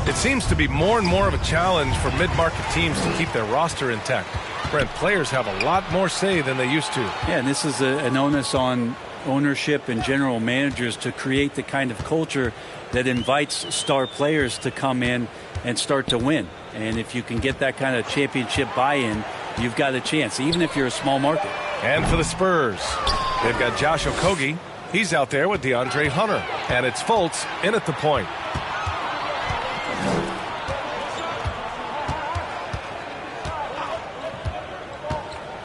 It seems to be more and more of a challenge for mid-market teams to keep their roster intact. Brent, players have a lot more say than they used to. Yeah, and this is an onus on ownership and general managers to create the kind of culture that invites star players to come in and start to win. And if you can get that kind of championship buy-in, you've got a chance, even if you're a small market. And for the Spurs, they've got Josh Okogie. He's out there with DeAndre Hunter. And it's Fultz in at the point.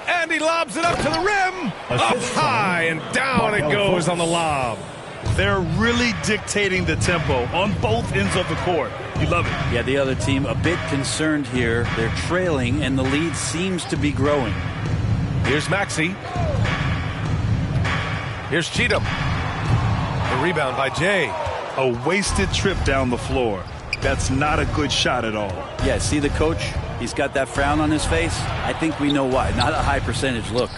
And he lobs it up to the rim. Up high and down it goes on the lob. They're really dictating the tempo on both ends of the court. You love it. Yeah, the other team a bit concerned here. They're trailing, and the lead seems to be growing. Here's Maxey. Here's Cheatham. The rebound by Jay. A wasted trip down the floor. That's not a good shot at all. Yeah, see the coach? He's got that frown on his face. I think we know why. Not a high percentage look.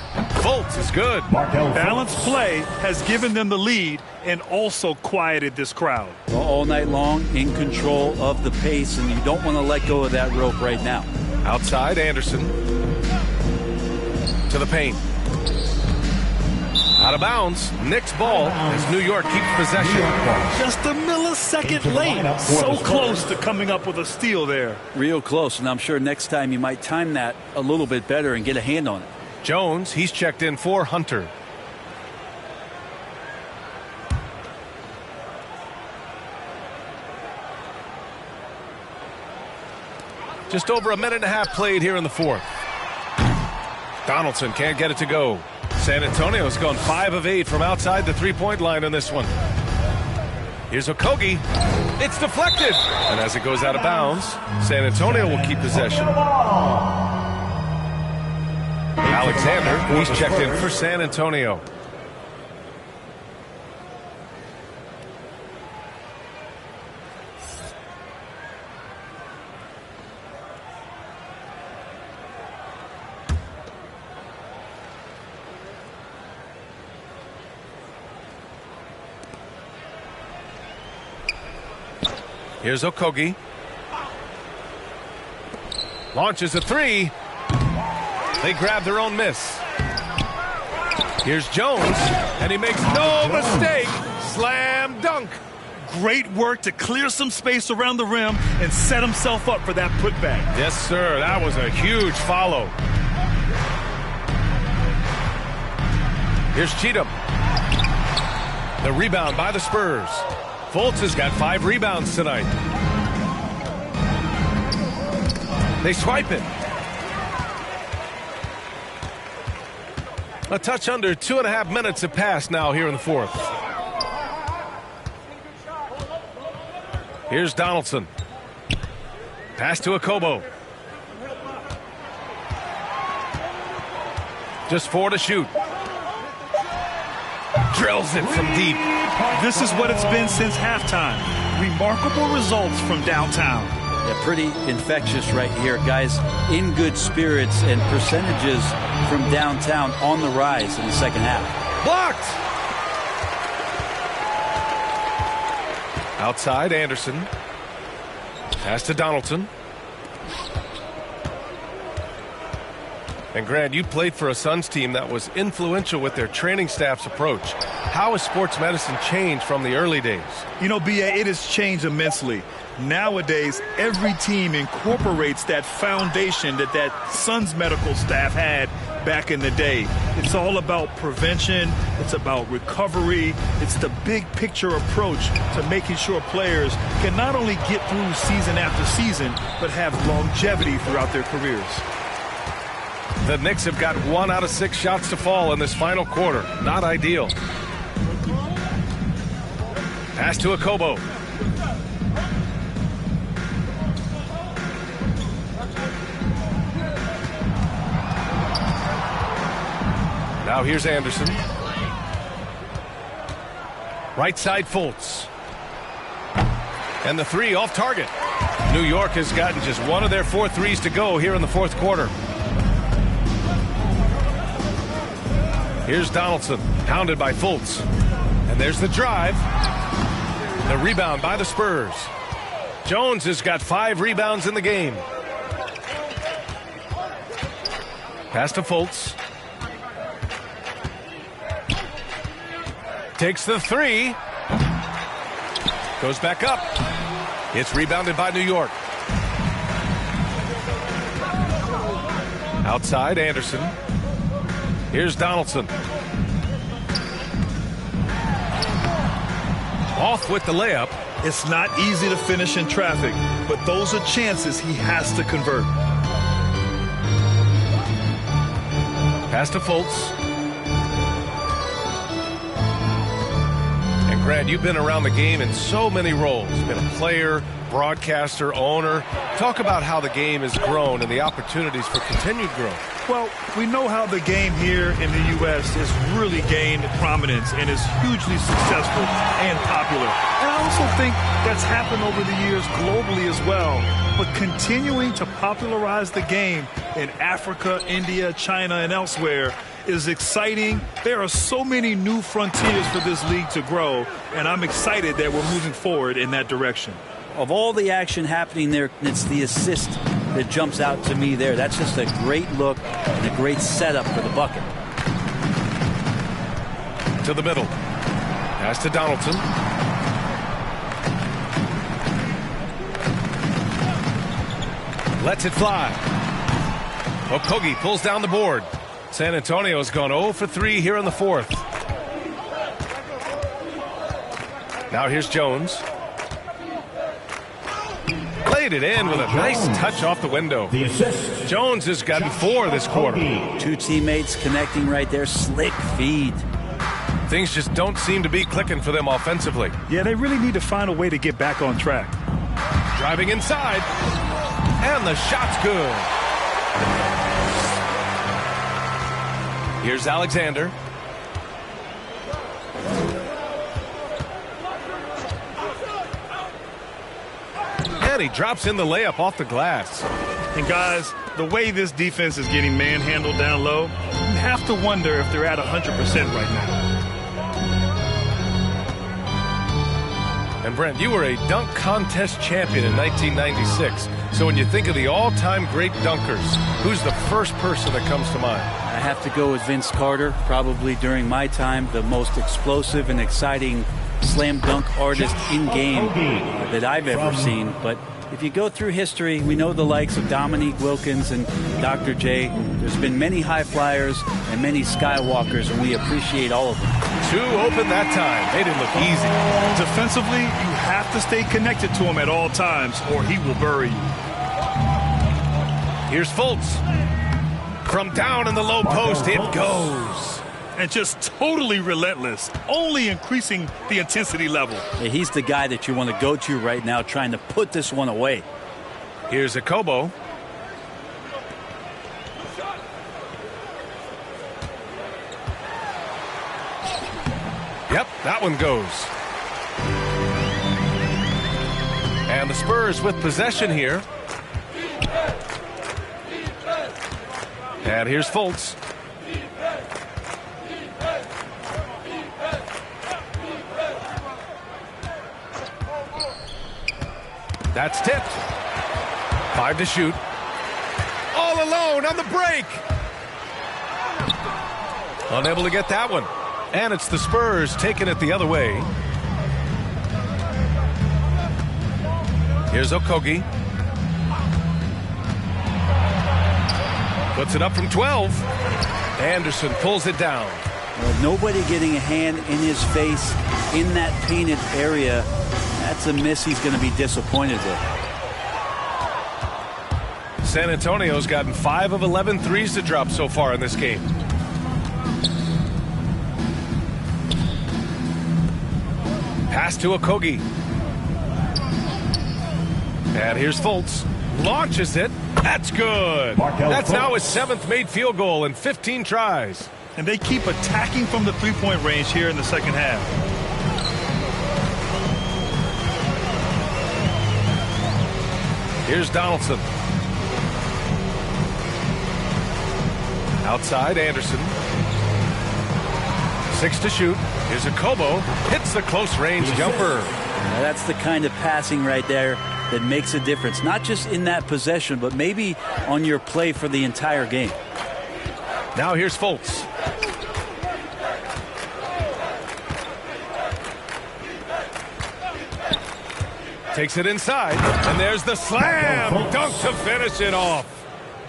Fultz is good. Balanced play has given them the lead and also quieted this crowd. All night long, in control of the pace, and you don't want to let go of that rope right now. Outside, Anderson. To the paint. Out of bounds. Knicks ball as New York keeps possession. Just a millisecond late. So close to coming up with a steal there. Real close, and I'm sure next time you might time that a little bit better and get a hand on it. Jones, he's checked in for Hunter. Just over a minute and a half played here in the fourth. Donaldson can't get it to go. San Antonio's gone 5 of 8 from outside the three-point line on this one. Here's Okogie. It's deflected. And as it goes out of bounds, San Antonio will keep possession. Alexander, he's checked in for San Antonio. Here's Okogie. Launches a three. They grab their own miss. Here's Jones, and he makes no mistake. Slam dunk. Great work to clear some space around the rim and set himself up for that putback. Yes, sir. That was a huge follow. Here's Cheatham. The rebound by the Spurs. Fultz has got 5 rebounds tonight. They swipe it. A touch under 2.5 minutes have passed now here in the fourth. Here's Donaldson. Pass to Okobo. Just 4 to shoot. Drills it from deep. This is what it's been since halftime. Remarkable results from downtown. Yeah, pretty infectious right here, guys. In good spirits, and percentages from downtown on the rise in the second half. Blocked! Outside, Anderson. Pass to Donaldson. And Grant, you played for a Suns team that was influential with their training staff's approach. How has sports medicine changed from the early days? You know, B.A., it has changed immensely. Nowadays, every team incorporates that foundation that Suns medical staff had back in the day. It's all about prevention. It's about recovery. It's the big picture approach to making sure players can not only get through season after season, but have longevity throughout their careers. The Knicks have got 1 out of 6 shots to fall in this final quarter. Not ideal. Pass to Okobo. Now here's Anderson. Right side Fultz. And the 3 off target. New York has gotten just 1 of their 4 threes to go here in the fourth quarter. Here's Donaldson, hounded by Fultz. And there's the drive. The rebound by the Spurs. Jones has got 5 rebounds in the game. Pass to Fultz. Takes the 3. Goes back up. It's rebounded by New York. Outside, Anderson. Here's Donaldson. Off with the layup. It's not easy to finish in traffic, but those are chances he has to convert. Pass to Fultz. And Grant, you've been around the game in so many roles. Been a player, broadcaster, owner. Talk about how the game has grown and the opportunities for continued growth. Well, we know how the game here in the U.S. has really gained prominence and is hugely successful and popular. And I also think that's happened over the years globally as well. But continuing to popularize the game in Africa, India, China, and elsewhere is exciting. There are so many new frontiers for this league to grow, and I'm excited that we're moving forward in that direction. Of all the action happening there, it's the assist that jumps out to me there. That's just a great look and a great setup for the bucket. To the middle. Pass to Donaldson. Lets it fly. Okogie pulls down the board. San Antonio's gone 0 for 3 here in the fourth. Now here's Jones. Played it in with a nice touch off the window. The assist. Jones has gotten 4 this quarter. 2 teammates connecting right there. Slick feed. Things just don't seem to be clicking for them offensively. Yeah, they really need to find a way to get back on track. Driving inside. And the shot's good. Here's Alexander. And he drops in the layup off the glass. And guys, the way this defense is getting manhandled down low, you have to wonder if they're at 100% right now. And Brent, you were a dunk contest champion in 1996. So when you think of the all-time great dunkers, who's the first person that comes to mind? I have to go with Vince Carter, probably during my time, the most explosive and exciting slam dunk artist in game that I've ever seen. But if you go through history, we know the likes of Dominique Wilkins and Dr. J. There's been many high flyers and many skywalkers, and we appreciate all of them. Too open that time. They didn't look easy. Defensively, you have to stay connected to him at all times, or he will bury you. Here's Fultz. From down in the low post, it goes. And just totally relentless, only increasing the intensity level. Yeah, he's the guy that you want to go to right now, trying to put this one away. Here's Akobo. Yep, that one goes. And the Spurs with possession here. And here's Fultz. That's tipped. 5 to shoot. All alone on the break. Unable to get that one. And it's the Spurs taking it the other way. Here's Okogie. Puts it up from 12. Anderson pulls it down. Well, nobody getting a hand in his face in that painted area. That's a miss he's going to be disappointed with. San Antonio's gotten 5 of 11 threes to drop so far in this game. Pass to Okogie. And here's Fultz. Launches it. That's good. That's now his 7th made field goal in 15 tries. And they keep attacking from the three-point range here in the second half. Here's Donaldson. Outside, Anderson. 6 to shoot. Here's Akobo. Hits the close range jumper. Now that's the kind of passing right there that makes a difference. Not just in that possession, but maybe on your play for the entire game. Now here's Fultz. Takes it inside, and there's the slam dunk to finish it off.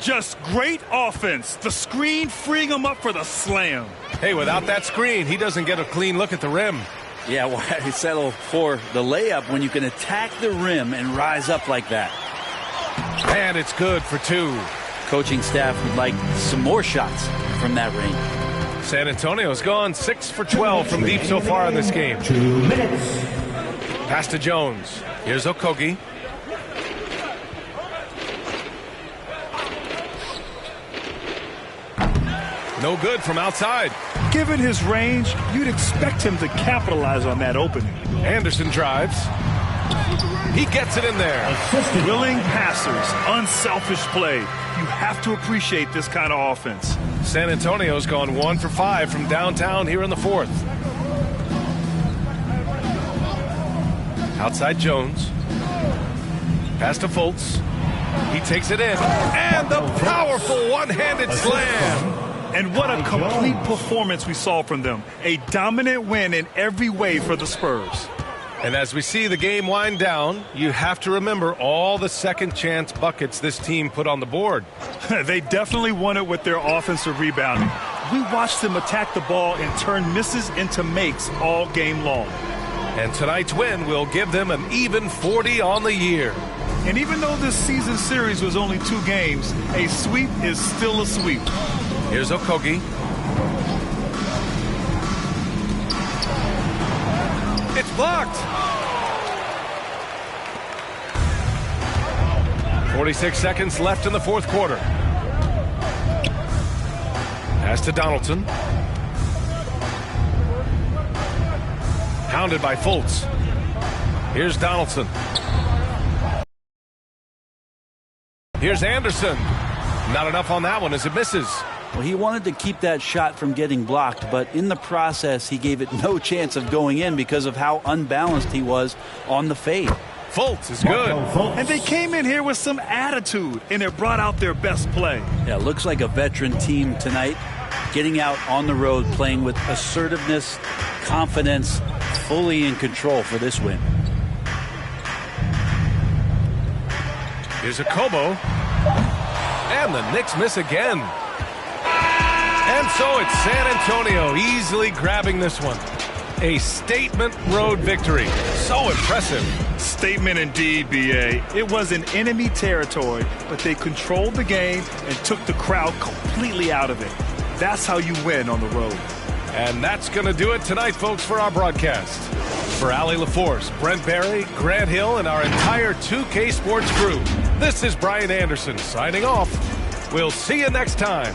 Just great offense. The screen freeing him up for the slam. Hey, without that screen, he doesn't get a clean look at the rim. Yeah, why settle for the layup when you can attack the rim and rise up like that? And it's good for 2. Coaching staff would like some more shots from that range. San Antonio's gone 6 for 12 from deep so far in this game. 2 minutes. Pass to Jones. Here's Okogie. No good from outside. Given his range, you'd expect him to capitalize on that opening. Anderson drives. He gets it in there. Willing passers, unselfish play. You have to appreciate this kind of offense. San Antonio's gone 1 for 5 from downtown here in the 4th. Outside Jones. Pass to Fultz. He takes it in. And the powerful one-handed slam. And what a complete performance we saw from them. A dominant win in every way for the Spurs. And as we see the game wind down, you have to remember all the second chance buckets this team put on the board. They definitely won it with their offensive rebounding. We watched them attack the ball and turn misses into makes all game long. And tonight's win will give them an even 40 on the year. And even though this season series was only 2 games, a sweep is still a sweep. Here's Okogie. It's blocked. 46 seconds left in the 4th quarter. Pass to Donaldson. Hounded by Fultz. Here's Donaldson. Here's Anderson. Not enough on that one as it misses. Well, he wanted to keep that shot from getting blocked, but in the process, he gave it no chance of going in because of how unbalanced he was on the fade. Fultz is good. And they came in here with some attitude, and it brought out their best play. Yeah, looks like a veteran team tonight, getting out on the road, playing with assertiveness, confidence, fully in control for this win. Here's a Kobo. And the Knicks miss again. And so it's San Antonio easily grabbing this one. A statement road victory. So impressive. Statement indeed, B.A. It was in enemy territory, but they controlled the game and took the crowd completely out of it. That's how you win on the road. And that's going to do it tonight, folks, for our broadcast. For Allie LaForce, Brent Barry, Grant Hill, and our entire 2K Sports crew, this is Brian Anderson signing off. We'll see you next time